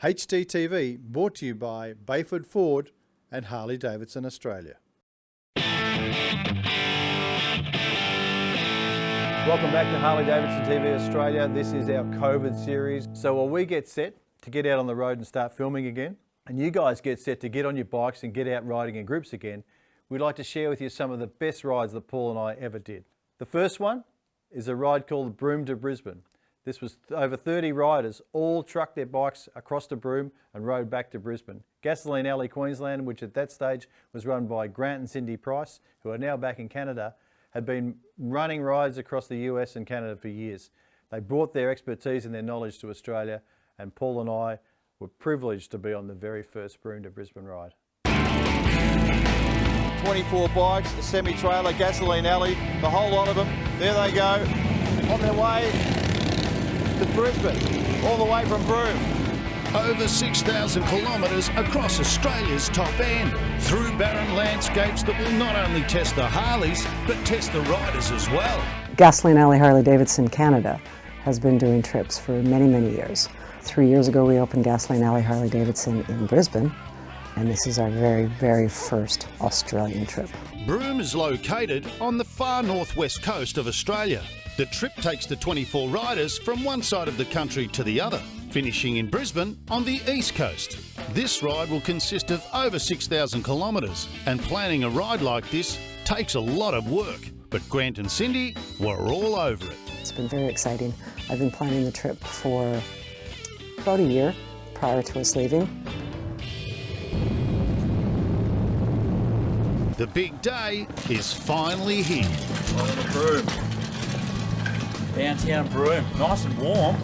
HDTV brought to you by Bayford Ford and Harley Davidson Australia. Welcome back to Harley Davidson TV Australia. This is our COVID series. So while we get set to get out on the road and start filming again, and you guys get set to get on your bikes and get out riding in groups again, we'd like to share with you some of the best rides that Paul and I ever did. The first one is a ride called Broome to Brisbane. This was over 30 riders, all trucked their bikes across to Broome and rode back to Brisbane. Gasoline Alley, Queensland, which at that stage was run by Grant and Cindy Price, who are now back in Canada, had been running rides across the US and Canada for years. They brought their expertise and their knowledge to Australia, and Paul and I were privileged to be on the very first Broome to Brisbane ride. 24 bikes, a semi-trailer, Gasoline Alley, the whole lot of them. There they go, on their way to Brisbane, all the way from Broome. Over 6,000 kilometres across Australia's top end, through barren landscapes that will not only test the Harleys, but test the riders as well. Gasoline Alley Harley Davidson Canada has been doing trips for many, many years. 3 years ago we opened Gasoline Alley Harley Davidson in Brisbane, and this is our very, very first Australian trip. Broome is located on the far northwest coast of Australia. The trip takes the 24 riders from one side of the country to the other, finishing in Brisbane on the east coast. This ride will consist of over 6,000 kilometres, and planning a ride like this takes a lot of work, but Grant and Cindy were all over it. It's been very exciting. I've been planning the trip for about a year prior to us leaving. The big day is finally here. Welcome to Broome. Downtown Broome, nice and warm.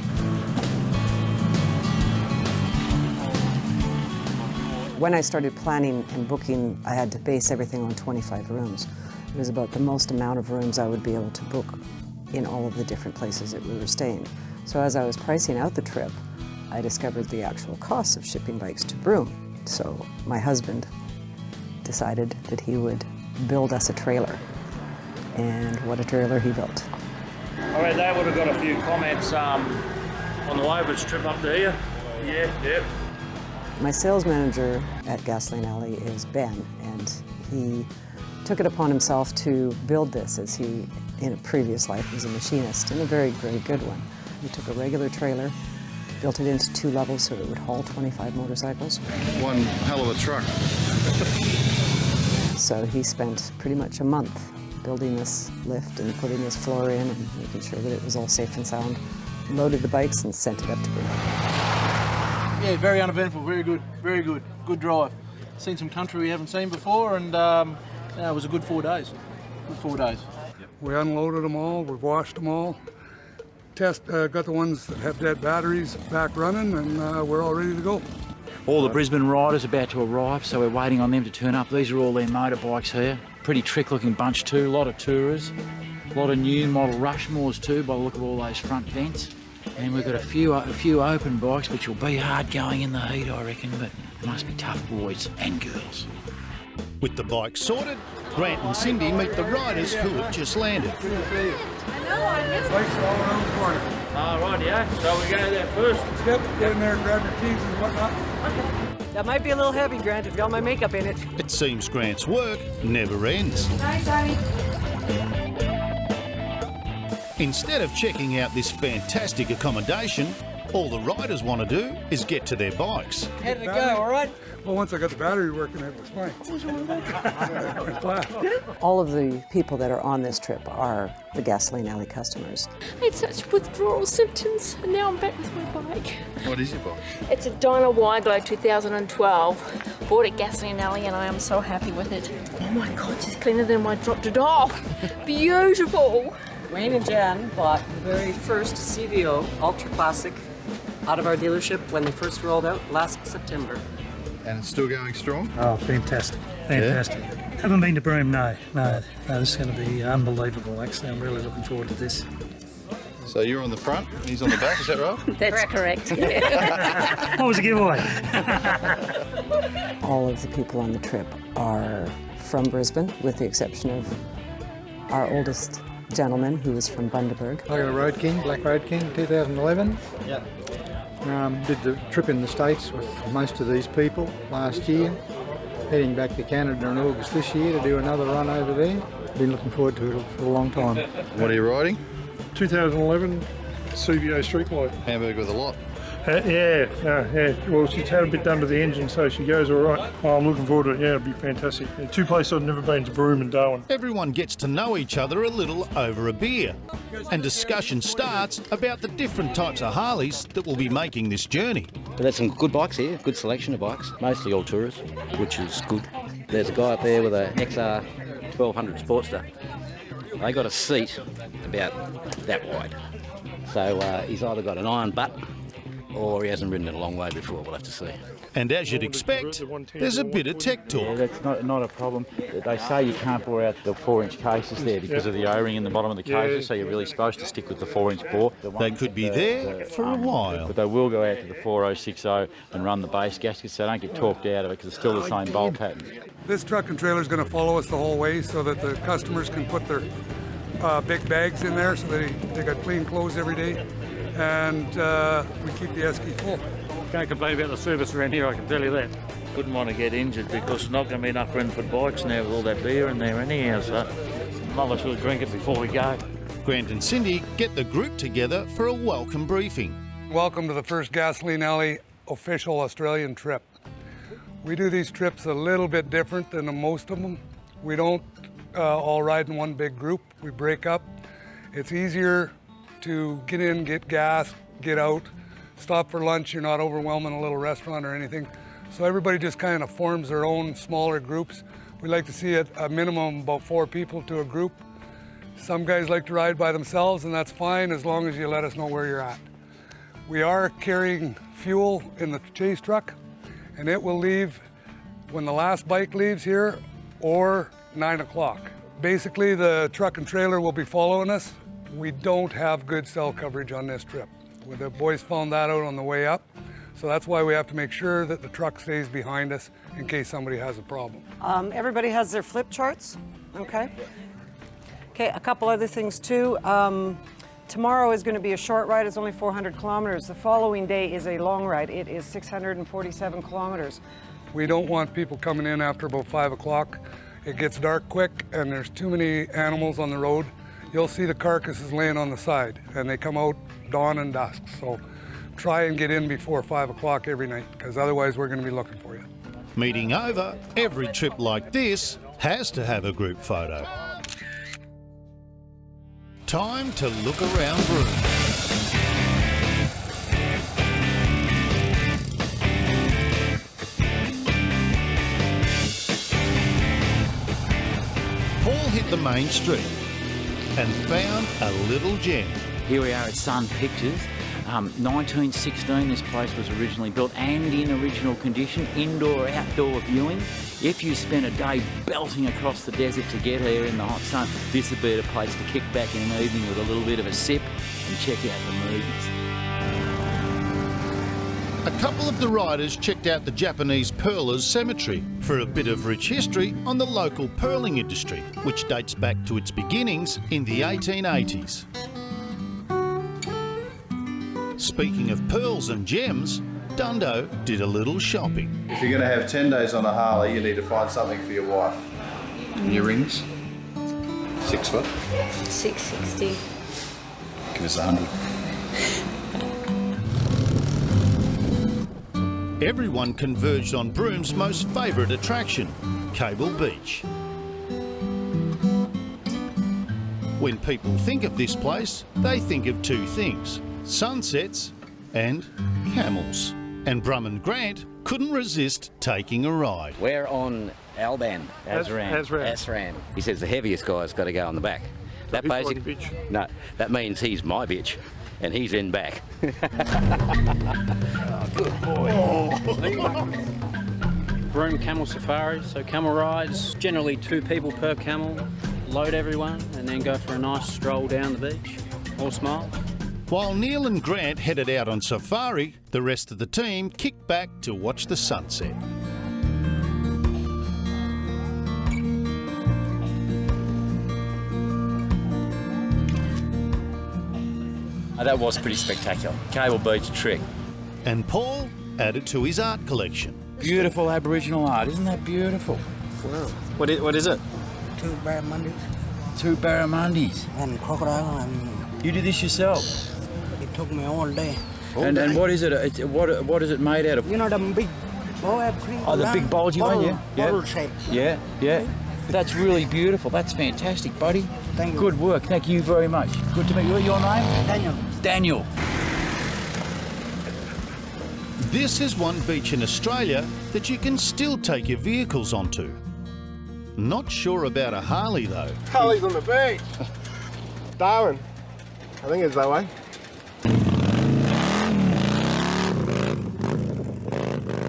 When I started planning and booking, I had to base everything on 25 rooms. It was about the most amount of rooms I would be able to book in all of the different places that we were staying. So as I was pricing out the trip, I discovered the actual costs of shipping bikes to Broome. So my husband decided that he would build us a trailer. And what a trailer he built. All right, they would have got a few comments on the way of its trip up to here. Yeah. My sales manager at Gasoline Alley is Ben, and he took it upon himself to build this, as he, in a previous life, was a machinist, and a very, very good one. He took a regular trailer, built it into 2 levels so it would haul 25 motorcycles. One hell of a truck. So he spent pretty much a month building this lift and putting this floor in and making sure that it was all safe and sound. Loaded the bikes and sent it up to Broome. Yeah, very uneventful, very good, good drive. Seen some country we haven't seen before, and it was a good 4 days. Good 4 days. We unloaded them all, we've washed them all. Got the ones that have dead batteries back running, and we're all ready to go. All the Brisbane riders about to arrive, so we're waiting on them to turn up. These are all their motorbikes here. Pretty trick-looking bunch too, a lot of tourers. A lot of new model Rushmores too, by the look of all those front vents. And we've got a few open bikes, which will be hard going in the heat, I reckon, but it must be tough boys and girls. With the bikes sorted, Grant and Cindy meet the riders who have just landed. Bikes are all around the corner. Oh, right, yeah. So we go there first. Yep, get in there and grab your keys and whatnot. That might be a little heavy, Grant, if you got my makeup in it. It seems Grant's work never ends. Hi, Sonny. Instead of checking out this fantastic accommodation, all the riders want to do is get to their bikes. How did it go, all right? Well, once I got the battery working, it was fine. All of the people that are on this trip are the Gasoline Alley customers. I had such withdrawal symptoms, and now I'm back with my bike. What is your bike? It's a Dyna Y-Glow 2012. Bought at Gasoline Alley, and I am so happy with it. Oh my God, she's cleaner than when I dropped it off. Beautiful. Wayne and Jan bought the very first CVO Ultra Classic out of our dealership when they first rolled out last September. And it's still going strong? Oh, fantastic. Fantastic. Yeah. Haven't been to Broome, no. This is going to be unbelievable, actually. I'm really looking forward to this. So you're on the front, and he's on the back, is that right? That's correct. Yeah. What was the giveaway? All of the people on the trip are from Brisbane, with the exception of our oldest gentleman, who is from Bundaberg. I got a Road King, Black Road King, 2011. Yeah. Did the trip in the States with most of these people last year. Heading back to Canada in August this year to do another run over there. Been looking forward to it for a long time. What are you riding? 2011 CVO Street Glide. Hamburg with a lot. Yeah. Well, she's had a bit done to the engine, so she goes all right. Oh, I'm looking forward to it. Yeah, it'll be fantastic. Yeah, two places I've never been to, Broome and Darwin. Everyone gets to know each other a little over a beer, and discussion starts about the different types of Harleys that will be making this journey. But there's some good bikes here, good selection of bikes, mostly all tourers, which is good. There's a guy up there with an XR 1200 Sportster. They got a seat about that wide. So he's either got an iron butt or he hasn't ridden it a long way before. We'll have to see. And as you'd expect, there's a bit of tech talk. Yeah, that's not a problem. They say you can't bore out the 4-inch cases there because of the O-ring in the bottom of the cases, so you're really supposed to stick with the 4-inch bore. They could be there for a while. But they will go out to the 4060 and run the base gaskets, so they don't get talked out of it because it's still the same bolt pattern. This truck and trailer is going to follow us the whole way so that the customers can put their big bags in there so they got clean clothes every day, and we keep the esky full. Can't complain about the service around here, I can tell you that. Wouldn't want to get injured because there's not going to be enough room for bikes now with all that beer in there anyhow, so might as well drink it before we go. Grant and Cindy get the group together for a welcome briefing. Welcome to the first Gasoline Alley official Australian trip. We do these trips a little bit different than most of them. We don't all ride in one big group. We break up. It's easier to get in, get gas, get out, stop for lunch. You're not overwhelming a little restaurant or anything. So everybody just kind of forms their own smaller groups. We like to see it a minimum about 4 people to a group. Some guys like to ride by themselves, and that's fine as long as you let us know where you're at. We are carrying fuel in the chase truck, and it will leave when the last bike leaves here or 9 o'clock. Basically, the truck and trailer will be following us. We don't have good cell coverage on this trip. The boys found that out on the way up, so that's why we have to make sure that the truck stays behind us in case somebody has a problem. Everybody has their flip charts, okay? Okay, a couple other things too. Tomorrow is going to be a short ride. It's only 400 kilometers. The following day is a long ride. It is 647 kilometers. We don't want people coming in after about 5 o'clock. It gets dark quick and there's too many animals on the road. You'll see the carcasses laying on the side and they come out dawn and dusk. So try and get in before 5 o'clock every night because otherwise we're going to be looking for you. Meeting over, every trip like this has to have a group photo. Time to look around Broome. Paul hit the main street and found a little gem. Here we are at Sun Pictures. 1916 this place was originally built and in original condition, indoor, outdoor viewing. If you spent a day belting across the desert to get here in the hot sun, this would be the place to kick back in an evening with a little bit of a sip and check out the movies. A couple of the riders checked out the Japanese Perlers cemetery for a bit of rich history on the local pearling industry, which dates back to its beginnings in the 1880s. Speaking of pearls and gems, Dundo did a little shopping. If you're going to have 10 days on a Harley, you need to find something for your wife. And your rings? 6 what? 660. Give us 100. Everyone converged on Broome's most favourite attraction, Cable Beach. When people think of this place, they think of 2 things: sunsets and camels. And Broome and Grant couldn't resist taking a ride. We're on Alban. Asran. He says the heaviest guy's got to go on the back. That basically, no, that means he's my bitch, and he's in back. Good boy. Broome Camel Safari, so camel rides, generally 2 people per camel, load everyone, and then go for a nice stroll down the beach. All smiles. While Neale and Grant headed out on safari, the rest of the team kicked back to watch the sunset. That was pretty spectacular. Cable Beach trick. and Paul added to his art collection. Beautiful Aboriginal art, isn't that beautiful? Wow. What is it? 2 barramundis. 2 barramundis. And crocodile, and You did this yourself? it took me all day. And what is it? What is it made out of? You know the big Oh, the big bulgy one, yeah? Bottle shape. Yeah, yeah. That's really beautiful. That's fantastic, buddy. Thank you. Good work. Thank you very much. Good to meet you. Your name? Daniel. Daniel. This is one beach in Australia that you can still take your vehicles onto. Not sure about a Harley though. Harley's on the beach. Darwin. I think it's that way.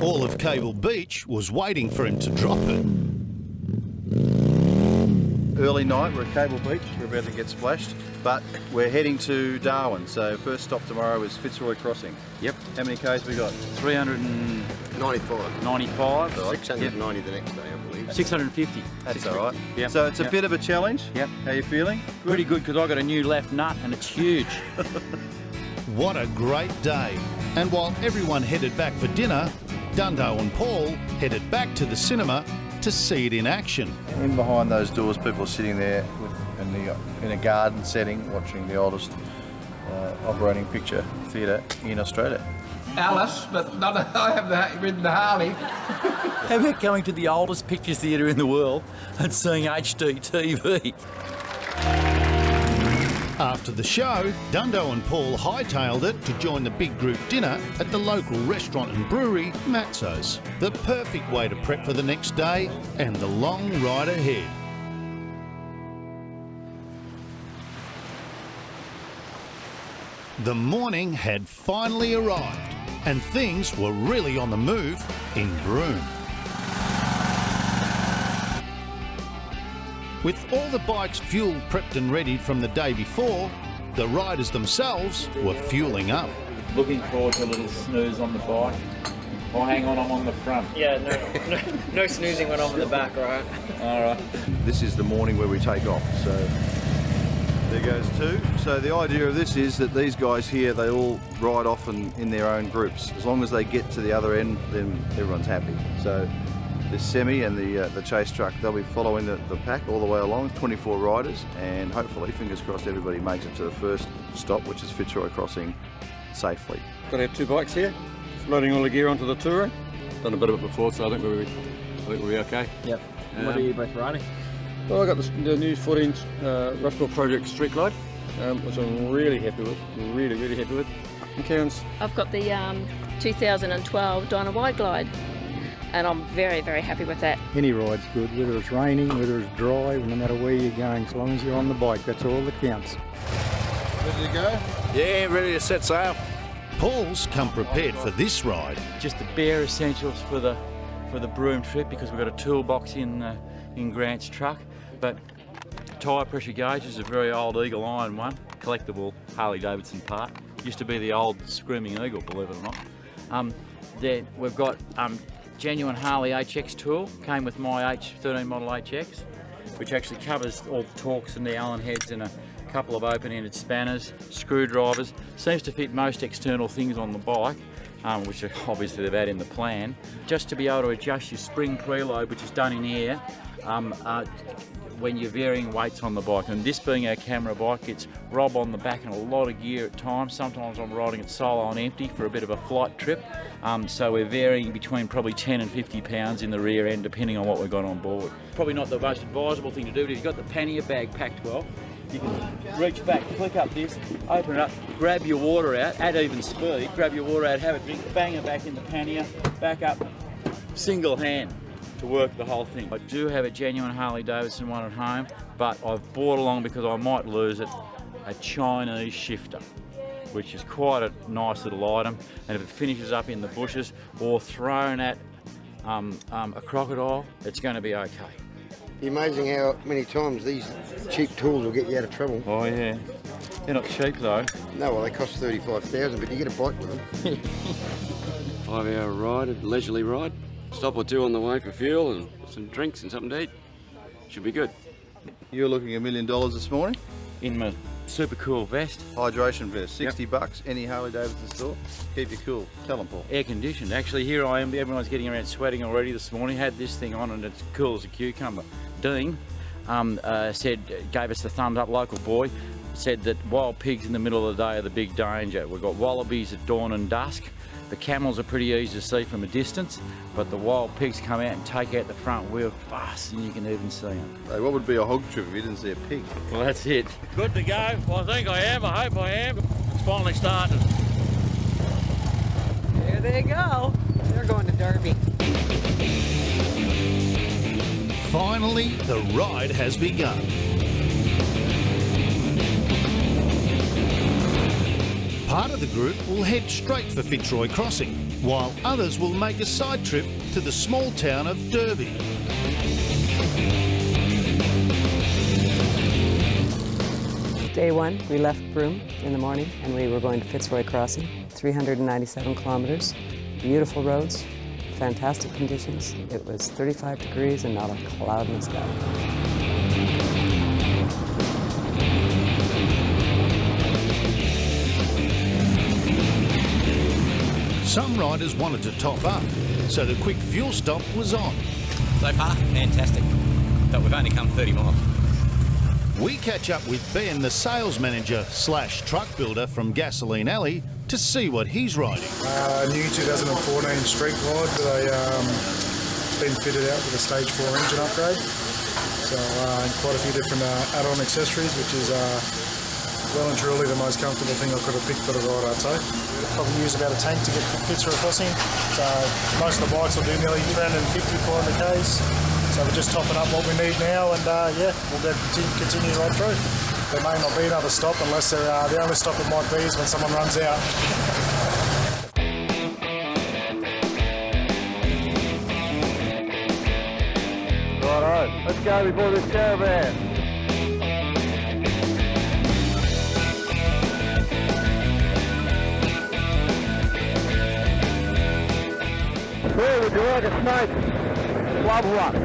All of Cable Beach was waiting for him to drop it. Early night, we're at Cable Beach, we're about to get splashed, but we're heading to Darwin, so first stop tomorrow is Fitzroy Crossing. Yep. How many Ks we got? 395. 690 the next day, I believe. 650. That's all right. Yep. So it's a Yep. bit of a challenge. Yep. How you feeling? Pretty good because I got a new left nut and it's huge. What a great day. And while everyone headed back for dinner, Dundo and Paul headed back to the cinema to see it in action. In behind those doors, people are sitting there in a garden setting, watching the oldest operating picture theatre in Australia. Alice, but I have ridden the Harley. How about going to the oldest picture theatre in the world and seeing HDTV? After the show, Dundo and Paul hightailed it to join the big group dinner at the local restaurant and brewery, Matzo's. The perfect way to prep for the next day and the long ride ahead. The morning had finally arrived and things were really on the move in Broome. With all the bikes fuel prepped and readied from the day before, the riders themselves were fueling up. Looking forward to a little snooze on the bike. Oh, hang on, I'm on the front. Yeah, no snoozing when I'm on the back, right? All right. This is the morning where we take off, so there goes 2. So the idea of this is that these guys here, they all ride off in their own groups. As long as they get to the other end, then everyone's happy. So the semi and the chase truck, they'll be following the pack all the way along, 24 riders, and hopefully, fingers crossed, everybody makes it to the first stop, which is Fitzroy Crossing, safely. Got our 2 bikes here, loading all the gear onto the tourer. Done a bit of it before, so I think we'll be okay. Yep. What are you both riding? Well, I got the new 14-inch Rushmore Project Street Glide, which I'm really happy with. Really happy with. McKeown's. I've got the 2012 Dyna Wide Glide, and I'm very happy with that. Any ride's good, whether it's raining, whether it's dry, no matter where you're going, as long as you're on the bike, that's all that counts. Ready to go? Yeah, ready to set sail. Paul's come prepared for this ride. Just the bare essentials for the Broome trip because we've got a toolbox in Grant's truck. But tyre pressure gauge is a very old Eagle Iron one, collectible Harley Davidson part. Used to be the old Screaming Eagle, believe it or not. We've got genuine Harley HX tool, came with my H13 model HX, which actually covers all the torques and the Allen heads and a couple of open-ended spanners, screwdrivers. Seems to fit most external things on the bike, which are obviously they've had in the plan. Just to be able to adjust your spring preload, which is done in air, when you're varying weights on the bike. And this being our camera bike, it's Rob on the back and a lot of gear at times. Sometimes I'm riding it solo on empty for a bit of a flight trip. So we're varying between probably 10 and 50 pounds in the rear end, depending on what we've got on board. Probably not the most advisable thing to do, but if you've got the pannier bag packed well, you can reach back, flick up this, open it up, grab your water out at even speed, grab your water out, have a drink, bang it back in the pannier, back up, single hand to work the whole thing. I do have a genuine Harley Davidson one at home, but I've brought along, because I might lose it, a Chinese shifter, which is quite a nice little item, and if it finishes up in the bushes or thrown at a crocodile, it's going to be okay. Amazing how many times these cheap tools will get you out of trouble. Oh yeah, they're not cheap though. No, well they cost $35,000, but you get a bike with them. 5-hour ride, a leisurely ride. Stop or 2 on the way for fuel and some drinks and something to eat. Should be good. You're looking $1 million this morning? In my super cool vest. Hydration vest, 60 bucks, any Harley Davidson store. Keep you cool. Tell them, Paul. Air conditioned. Actually, here I am. Everyone's getting around sweating already this morning. Had this thing on and it's cool as a cucumber. Dean gave us the thumbs up, local boy, said that wild pigs in the middle of the day are the big danger. We've got wallabies at dawn and dusk. The camels are pretty easy to see from a distance, but the wild pigs come out and take out the front wheel fast and you can even see them. Hey, what would be a hog trip if you didn't see a pig? Well, that's it. Good to go. Well, I think I am. I hope I am. It's finally started. There they go. They're going to Derby. Finally, the ride has begun. Part of the group will head straight for Fitzroy Crossing, while others will make a side trip to the small town of Derby. Day one, we left Broome in the morning and we were going to Fitzroy Crossing, 397 kilometres, beautiful roads, fantastic conditions. It was 35 degrees and not a cloud in the sky. Some riders wanted to top up, so the quick fuel stop was on. So far, fantastic, but we've only come 30 miles. We catch up with Ben, the sales manager / truck builder from Gasoline Alley, to see what he's riding. New 2014 street glide with it's been fitted out with a stage 4 engine upgrade. So quite a few different add-on accessories, which is well and truly the most comfortable thing I could have picked for the ride, I'd say. Probably use about a tank to get Fitzroy Crossing. So most of the bikes will do nearly 350, 400 Ks. So we're just topping up what we need now, and yeah, we'll continue right through. There may not be another stop unless the only stop it might be is when someone runs out. Righto, let's go before this caravan. Hey, would you like a smoke? Love one.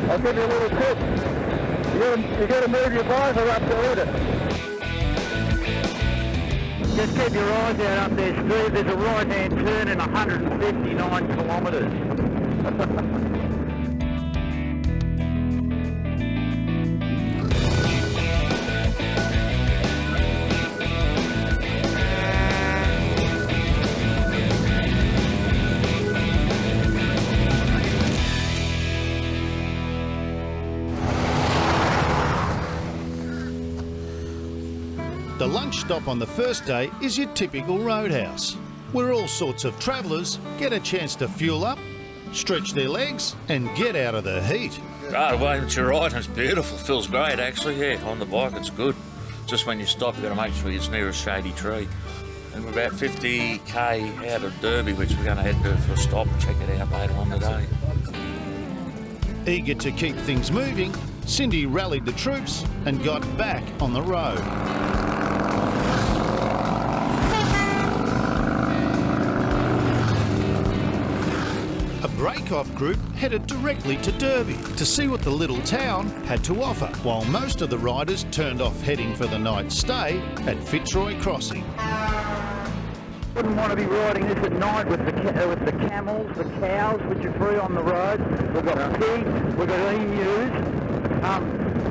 I'll give you a little tip. You got to move your visor up to hit it. Just keep your eyes out up there, Steve. There's a right-hand turn in 159 kilometres. The lunch stop on the first day is your typical roadhouse, where all sorts of travellers get a chance to fuel up, stretch their legs and get out of the heat. Oh, well, it's your ride and it's beautiful. Feels great, actually, yeah. On the bike, it's good. Just when you stop, you've got to make sure you're near a shady tree. And we're about 50k out of Derby, which we're going to head to for a stop and check it out later on today. Eager to keep things moving, Cindy rallied the troops and got back on the road. A break-off group headed directly to Derby to see what the little town had to offer, while most of the riders turned off heading for the night stay at Fitzroy Crossing. Wouldn't want to be riding this at night with the camels, the cows, which are free on the road. We've got pigs, we've got emus.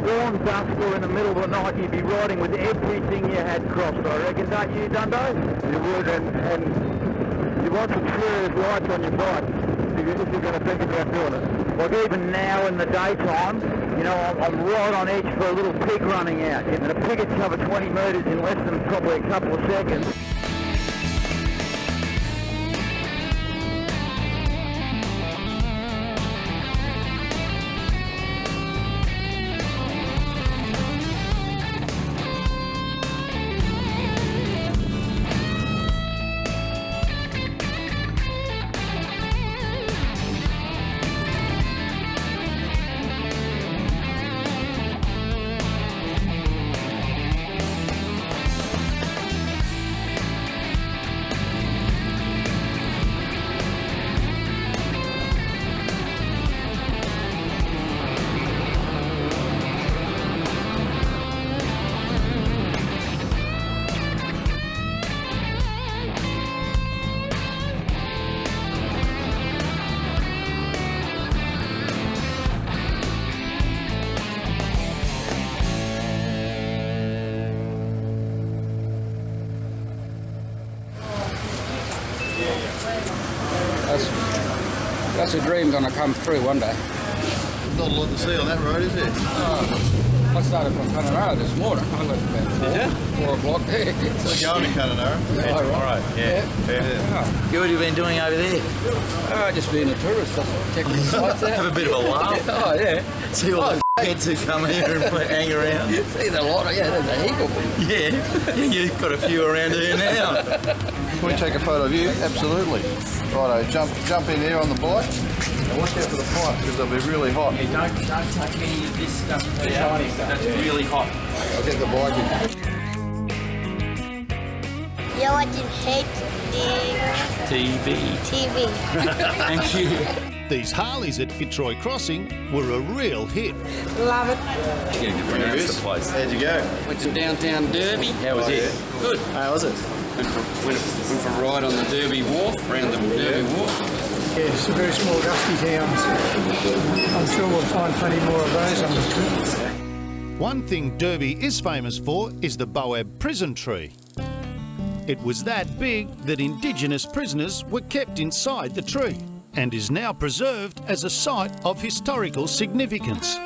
Dawn, dusk, or in the middle of the night, you'd be riding with everything you had crossed, I reckon, don't you, Dundo? You would, and you want some serious lights on your bike if you're going to think about doing it. Like even now in the daytime, you know, I'm right on edge for a little pig running out, and a pig would cover 20 metres in less than probably a couple of seconds. That's a dream gonna come true one day. Not a lot to see on that road, is there? I started from Kununurra this morning. I left about 4 o'clock. So going to Kununurra? Yeah, all right. Yeah. What have you been doing over there? Just being a tourist, checking the sights out. Have a bit of a laugh. Oh, yeah. See all the kids who come here and hang around. See, there's a lot of, there's a heap of them. Yeah, you've got a few around here now. Can we take a photo of you? Absolutely. Righto, jump in there on the bike. And watch out for the pipes because they'll be really hot. Yeah, don't take any of this stuff. Shiny stuff. That's really hot. I'll get the bike in. You're watching HDTV. Thank you. These Harleys at Fitzroy Crossing were a real hit. Love it. There is. How'd you go? Went to downtown Derby. How was it? Good. How was it? Went for a ride on the Derby Wharf, around the Derby Wharf. Yeah, it's a very small, dusty town. So I'm sure we'll find plenty more of those on the trip. One thing Derby is famous for is the Boab prison tree. It was that big that Indigenous prisoners were kept inside the tree and is now preserved as a site of historical significance.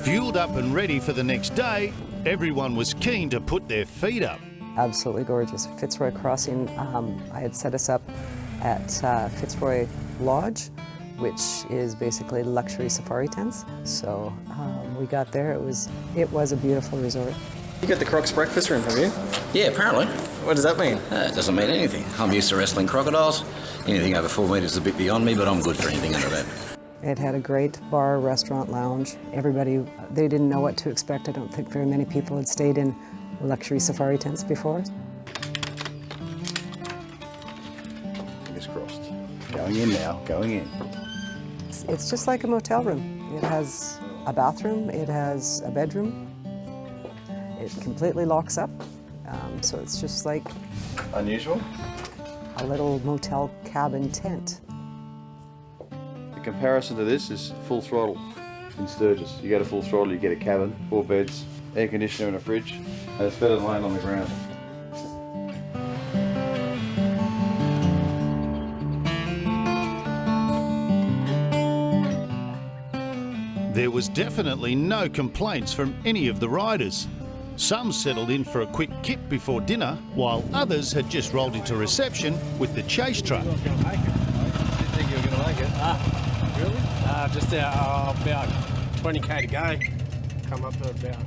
Fueled up and ready for the next day, everyone was keen to put their feet up. Absolutely gorgeous. Fitzroy Crossing, I had set us up at Fitzroy Lodge, which is basically luxury safari tents. So we got there, it was a beautiful resort. You got the Crocs breakfast room, have you? Yeah, apparently. What does that mean? It doesn't mean anything. I'm used to wrestling crocodiles. Anything over 4 metres is a bit beyond me, but I'm good for anything under that. It had a great bar, restaurant, lounge. Everybody, they didn't know what to expect. I don't think very many people had stayed in luxury safari tents before. Fingers crossed. Going in now, going in. It's just like a motel room. It has a bathroom, it has a bedroom. It completely locks up, so it's just like... Unusual? A little motel cabin tent. The comparison to this is full throttle in Sturgis. You go to full throttle, you get a cabin, 4 beds, air conditioner and a fridge, and it's better than laying on the ground. There was definitely no complaints from any of the riders. Some settled in for a quick kip before dinner, while others had just rolled into reception with the chase truck. Didn't think you were going to make it. Really? Just about 20k to go. Come up to about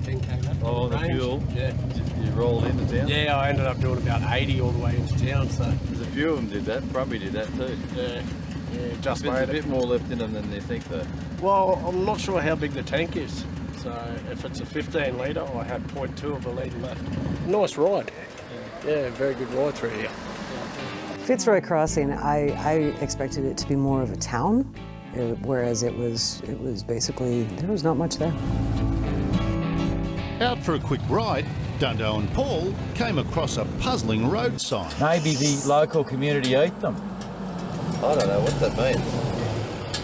10k left. Oh, the fuel? Yeah. You rolled into town? Yeah, I ended up doing about 80 all the way into town, so... There's a few of them did that. Brumby did that too. Yeah, just made There's it. a bit more left in them than they think though. Well, I'm not sure how big the tank is. So if it's a 15 litre, I had 0.2 of a litre left. Nice ride. Yeah, very good ride through here. Fitzroy Crossing, I expected it to be more of a town, whereas it was basically, there was not much there. Out for a quick ride, Dundo and Paul came across a puzzling road sign. Maybe the local community ate them. I don't know what that means.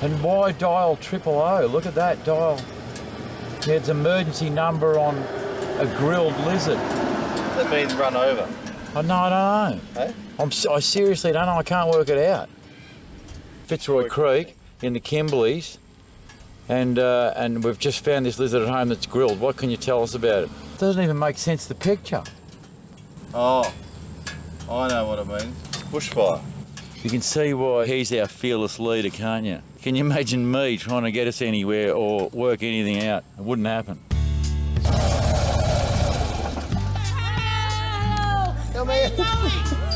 And why dial 000? Look at that dial. It's emergency number on a grilled lizard. That means run over. I don't know. Hey? I seriously don't know. I can't work it out. Fitzroy Creek in the Kimberleys, and we've just found this lizard at home that's grilled. What can you tell us about it? Doesn't even make sense, the picture. Oh, I know what it means. Bushfire. You can see why he's our fearless leader, can't you? Can you imagine me trying to get us anywhere or work anything out? It wouldn't happen. Come here.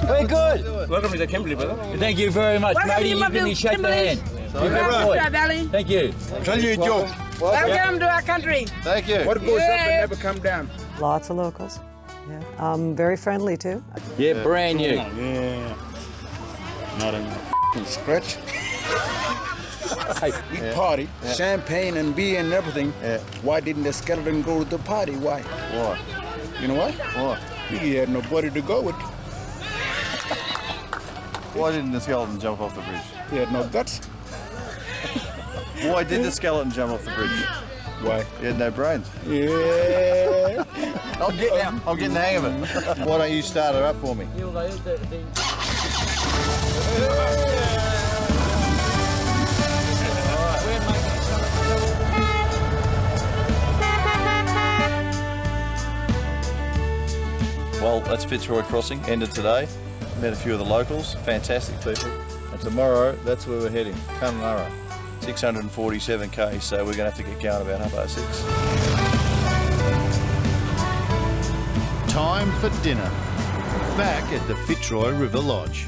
Very good. Welcome to the Kimberley, brother. Thank you very much, matey. You give me shake the hand. Thank you. Tell you a joke. Welcome to our country. Thank you. What goes up and never come down. Lots of locals. Yeah. Very friendly too. Yeah, brand new. Yeah. Not a scratch. We party, champagne and beer and everything. Why didn't the skeleton go to the party? Why? Why? You know why? Why? He had nobody to go with. Why didn't the skeleton jump off the bridge? He had no guts. Why did the skeleton jump off the bridge? Why? You had no brains. Yeah. I'm getting the hang of it. Why don't you start her up for me? Well, that's Fitzroy Crossing, ended today. Met a few of the locals, fantastic people. And tomorrow, that's where we're heading, Kununurra, 647k, so we're going to have to get going about 6:30. Time for dinner. Back at the Fitzroy River Lodge.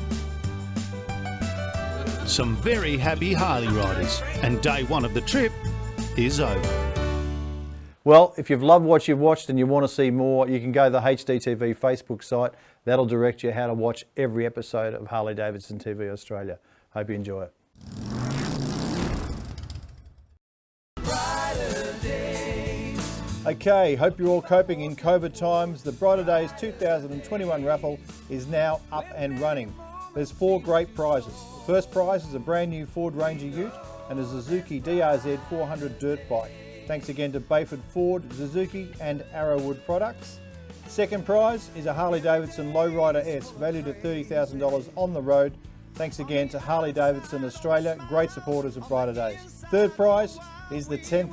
Some very happy Harley riders, and day one of the trip is over. Well, if you've loved what you've watched and you want to see more, you can go to the HDTV Facebook site. That'll direct you how to watch every episode of Harley Davidson TV Australia. Hope you enjoy it. Okay, hope you're all coping in COVID times. The Brighter Days 2021 raffle is now up and running. There's 4 great prizes. The first prize is a brand new Ford Ranger ute and a Suzuki DRZ 400 dirt bike. Thanks again to Bayford Ford, Suzuki and Arrowwood products. Second prize is a Harley Davidson Lowrider S valued at $30,000 on the road. Thanks again to Harley Davidson Australia, great supporters of Brighter Days. Third prize is the $10,000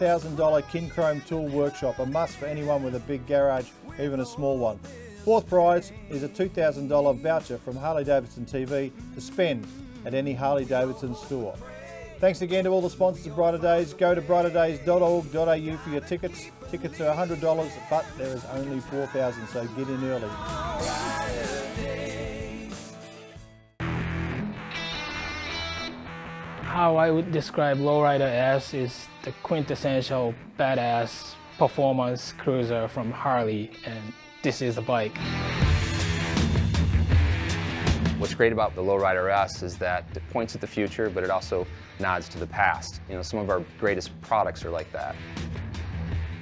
Kinchrome Tool Workshop, a must for anyone with a big garage, even a small one. Fourth prize is a $2,000 voucher from Harley Davidson TV to spend at any Harley Davidson store. Thanks again to all the sponsors of Brighter Days. Go to brighterdays.org.au for your tickets. Tickets are $100, but there is only 4,000, so get in early. How I would describe Lowrider S is the quintessential badass performance cruiser from Harley, and this is the bike. What's great about the Lowrider S is that it points at the future, but it also nods to the past. You know, some of our greatest products are like that.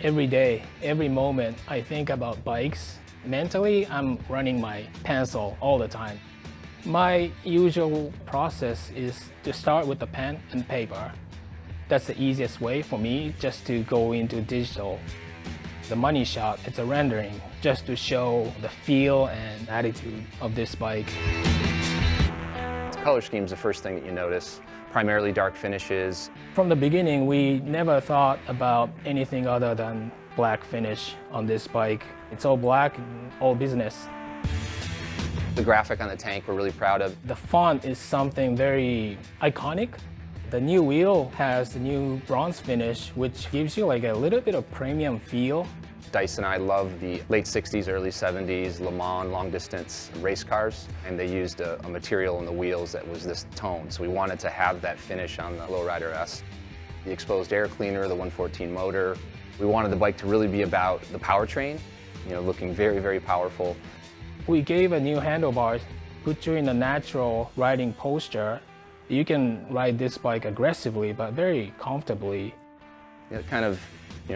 Every day, every moment, I think about bikes. Mentally, I'm running my pencil all the time. My usual process is to start with the pen and paper. That's the easiest way for me, just to go into digital. The money shot, it's a rendering, just to show the feel and attitude of this bike. The color scheme is the first thing that you notice, primarily dark finishes. From the beginning, we never thought about anything other than black finish on this bike. It's all black and all business. The graphic on the tank we're really proud of. The font is something very iconic. The new wheel has the new bronze finish, which gives you like a little bit of premium feel. Dice and I love the late 60s, early 70s Le Mans long distance race cars, and they used a material in the wheels that was this tone, so we wanted to have that finish on the Lowrider S. The exposed air cleaner, the 114 motor. We wanted the bike to really be about the powertrain, you know, looking very, very powerful. We gave a new handlebars, put you in a natural riding posture. You can ride this bike aggressively, but very comfortably. It kind of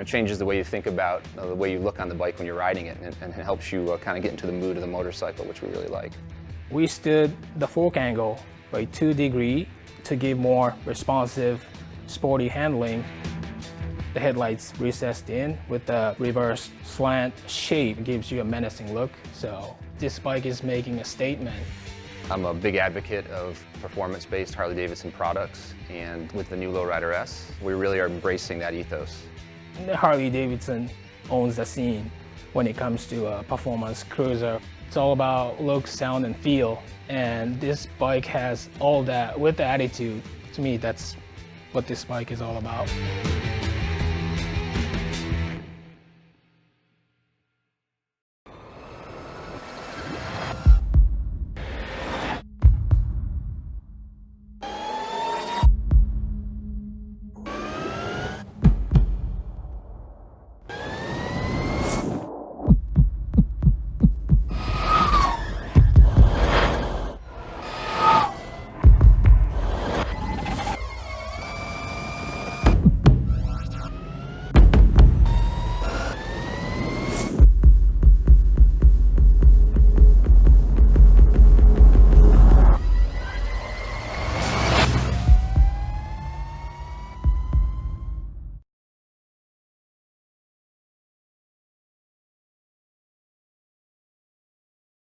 changes the way you think about the way you look on the bike when you're riding it, and helps you kind of get into the mood of the motorcycle, which we really like. We stood the fork angle by 2 degrees to give more responsive, sporty handling. The headlights recessed in with the reverse slant shape gives you a menacing look. So this bike is making a statement. I'm a big advocate of performance-based Harley-Davidson products, and with the new Lowrider S, we really are embracing that ethos. Harley-Davidson owns the scene when it comes to a performance cruiser. It's all about look, sound, and feel, and this bike has all that with the attitude. To me, that's what this bike is all about.